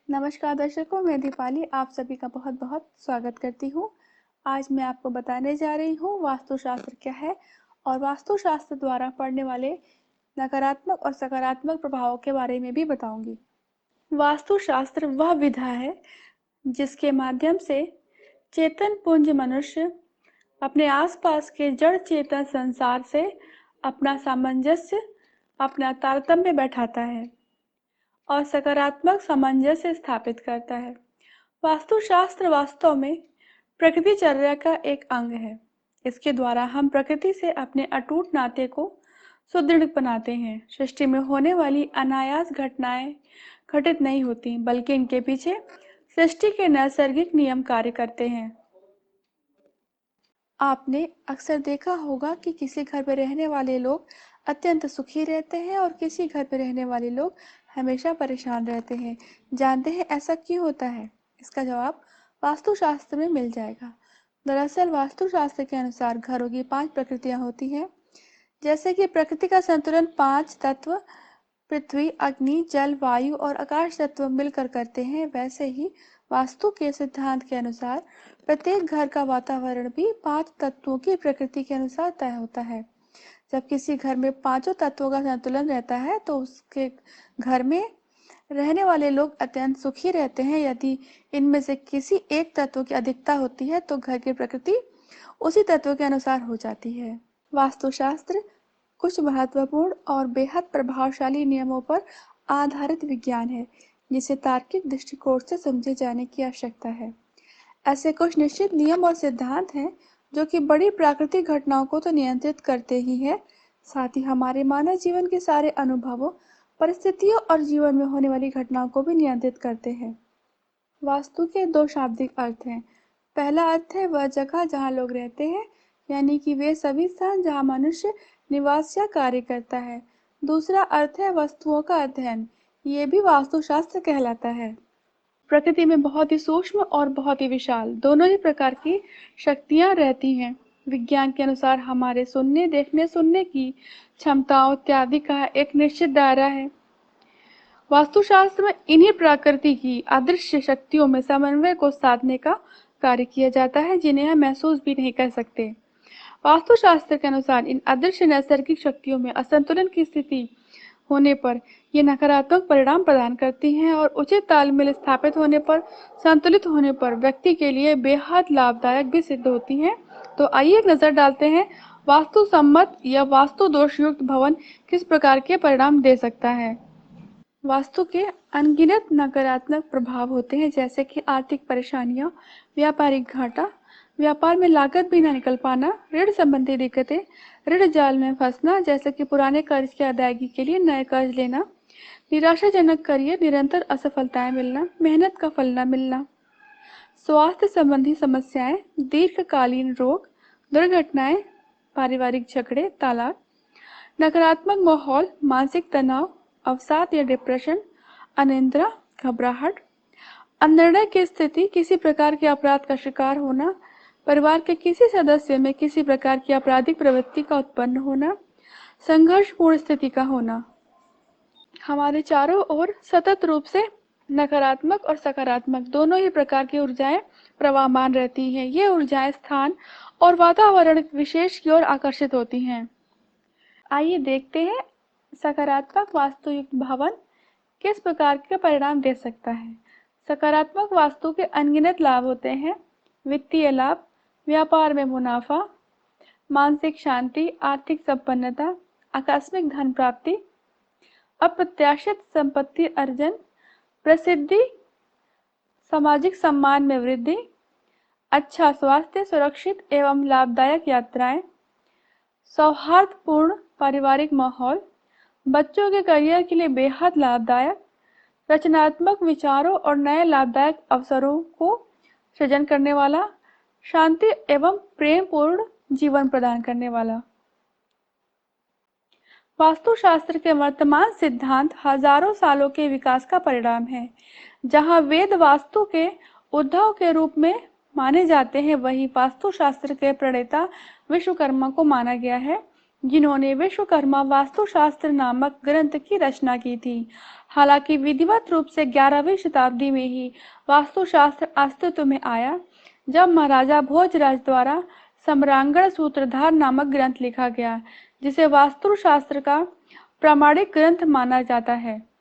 नमस्कार दर्शकों, मैं दीपाली आप सभी का बहुत बहुत स्वागत करती हूँ। आज मैं आपको बताने जा रही हूँ वास्तुशास्त्र क्या है और वास्तुशास्त्र द्वारा पड़ने वाले नकारात्मक और सकारात्मक प्रभावों के बारे में भी बताऊंगी। वास्तुशास्त्र वह विधा है जिसके माध्यम से चेतन पुंज मनुष्य अपने आसपास के जड़ चेतन संसार से अपना सामंजस्य, अपना तारतम्य बैठाता है और सकारात्मक सामंजस्य स्थापित करता है। वास्तुशास्त्र वास्तव में प्रकृतिचर्या का एक अंग है। इसके द्वारा हम प्रकृति से अपने अटूट नाते को सुदृढ़ बनाते हैं। सृष्टि में होने वाली अनायास घटनाएं घटित नहीं होती, बल्कि इनके पीछे सृष्टि के नैसर्गिक नियम कार्य करते हैं। आपने अक्सर देखा होगा कि किसी घर में रहने वाले लोग अत्यंत सुखी रहते हैं और किसी घर में रहने वाले लोग हमेशा परेशान रहते हैं। जानते हैं ऐसा क्यों होता है? इसका जवाब वास्तुशास्त्र में मिल जाएगा। दरअसल वास्तुशास्त्र के अनुसार घरों की 5 प्रकृतियां होती हैं। जैसे कि प्रकृति का संतुलन 5 तत्व पृथ्वी, अग्नि, जल, वायु और आकाश तत्व मिलकर करते हैं, वैसे ही वास्तु के सिद्धांत के अनुसार प्रत्येक घर का वातावरण भी 5 तत्वों की प्रकृति के अनुसार तय होता है। जब किसी घर में पांचों तत्वों का संतुलन रहता है तो उसके घर में रहने वाले लोग अत्यंत सुखी रहते हैं। यदि इनमें से किसी एक तत्व की अधिकता होती है तो घर की प्रकृति उसी तत्व के अनुसार हो जाती है। वास्तुशास्त्र कुछ महत्वपूर्ण और बेहद प्रभावशाली नियमों पर आधारित विज्ञान है, जिसे तार्किक दृष्टिकोण से समझे जाने की आवश्यकता है। ऐसे कुछ निश्चित नियम और सिद्धांत हैं जो कि बड़ी प्राकृतिक घटनाओं को तो नियंत्रित करते ही है, साथ ही हमारे मानव जीवन के सारे अनुभवों, परिस्थितियों और जीवन में होने वाली घटनाओं को भी नियंत्रित करते हैं। वास्तु के 2 शाब्दिक अर्थ हैं। पहला अर्थ है वह जगह जहाँ लोग रहते हैं, यानी कि वे सभी स्थान जहाँ मनुष्य निवास या कार्य करता है। दूसरा अर्थ है वस्तुओं का अध्ययन, ये भी वास्तुशास्त्र कहलाता है। प्रकृति में बहुत ही सूक्ष्म और बहुत ही विशाल दोनों ही प्रकार की शक्तियाँ रहती हैं। विज्ञान के अनुसार हमारे सुनने, देखने, सुनने की क्षमताओं इत्यादि का एक निश्चित दायरा है। वास्तुशास्त्र में इन्हीं प्रकृति की अदृश्य शक्तियों में समन्वय को साधने का कार्य किया जाता है, जिन्हें हम महसूस भी नहीं कर सकते। वास्तुशास्त्र के अनुसार इन अदृश्य नैसर्गिक शक्तियों में असंतुलन की स्थिति होने पर ये नकारात्मक परिणाम प्रदान करती हैं और उचित तालमेल स्थापित होने पर, संतुलित होने पर व्यक्ति के लिए बेहद लाभदायक भी सिद्ध होती हैं। तो आइए एक नजर डालते हैं वास्तु सम्मत या वास्तु दोष युक्त भवन किस प्रकार के परिणाम दे सकता है। वास्तु के अनगिनत नकारात्मक प्रभाव होते हैं, जैसे कि आर्थिक परेशानियां, व्यापारिक घाटा, व्यापार में लागत भी न निकल पाना, ऋण संबंधी दिक्कतें, ऋण जाल में फंसना जैसे कि पुराने कर्ज की अदायगी के लिए नए कर्ज लेना, निराशाजनक करियर, निरंतर असफलताएं मिलना, मेहनत का फल न मिलना, स्वास्थ्य संबंधी समस्याएं, दीर्घकालीन रोग, दुर्घटनाएं, पारिवारिक झगड़े, तलाक, नकारात्मक माहौल, मानसिक तनाव, अवसाद या डिप्रेशन, अनिद्रा, घबराहट, अनिर्णय की स्थिति, किसी प्रकार के अपराध का शिकार होना, परिवार के किसी सदस्य में किसी प्रकार की आपराधिक प्रवृत्ति का उत्पन्न होना, संघर्षपूर्ण स्थिति का होना। हमारे चारों ओर सतत रूप से नकारात्मक और सकारात्मक दोनों ही प्रकार की ऊर्जाएं प्रवाहमान रहती हैं। ये ऊर्जाएं स्थान और वातावरण विशेष की ओर आकर्षित होती हैं। आइए देखते हैं सकारात्मक वास्तुयुक्त भवन किस प्रकार के परिणाम दे सकता है। सकारात्मक वास्तु के अनगिनत लाभ होते हैं। वित्तीय लाभ, व्यापार में मुनाफा, मानसिक शांति, आर्थिक संपन्नता, आकस्मिक धन प्राप्ति, अप्रत्याशित संपत्ति अर्जन, प्रसिद्धि, सामाजिक सम्मान में वृद्धि, अच्छा स्वास्थ्य, सुरक्षित एवं लाभदायक यात्राएं, सौहार्दपूर्ण पारिवारिक माहौल, बच्चों के करियर के लिए बेहद लाभदायक, रचनात्मक विचारों और नए लाभदायक अवसरों को सृजन करने वाला, शांति एवं प्रेमपूर्ण जीवन प्रदान करने वाला। वास्तुशास्त्र के वर्तमान सिद्धांत हजारों सालों के विकास का परिणाम है। जहां वेद वास्तु के उद्भव के रूप में माने जाते हैं, वहीं वास्तुशास्त्र के प्रणेता विश्वकर्मा को माना गया है। जिन्होंने विश्वकर्मा वास्तुशास्त्र नामक ग्रंथ की रचना की थी। हालांकि विधिवत रूप से 11वीं शताब्दी में ही वास्तुशास्त्र अस्तित्व में आया, जब महाराजा भोजराज द्वारा सम्रांगण सूत्रधार नामक ग्रंथ लिखा गया, जिसे वास्तुशास्त्र का प्रामाणिक ग्रंथ माना जाता है।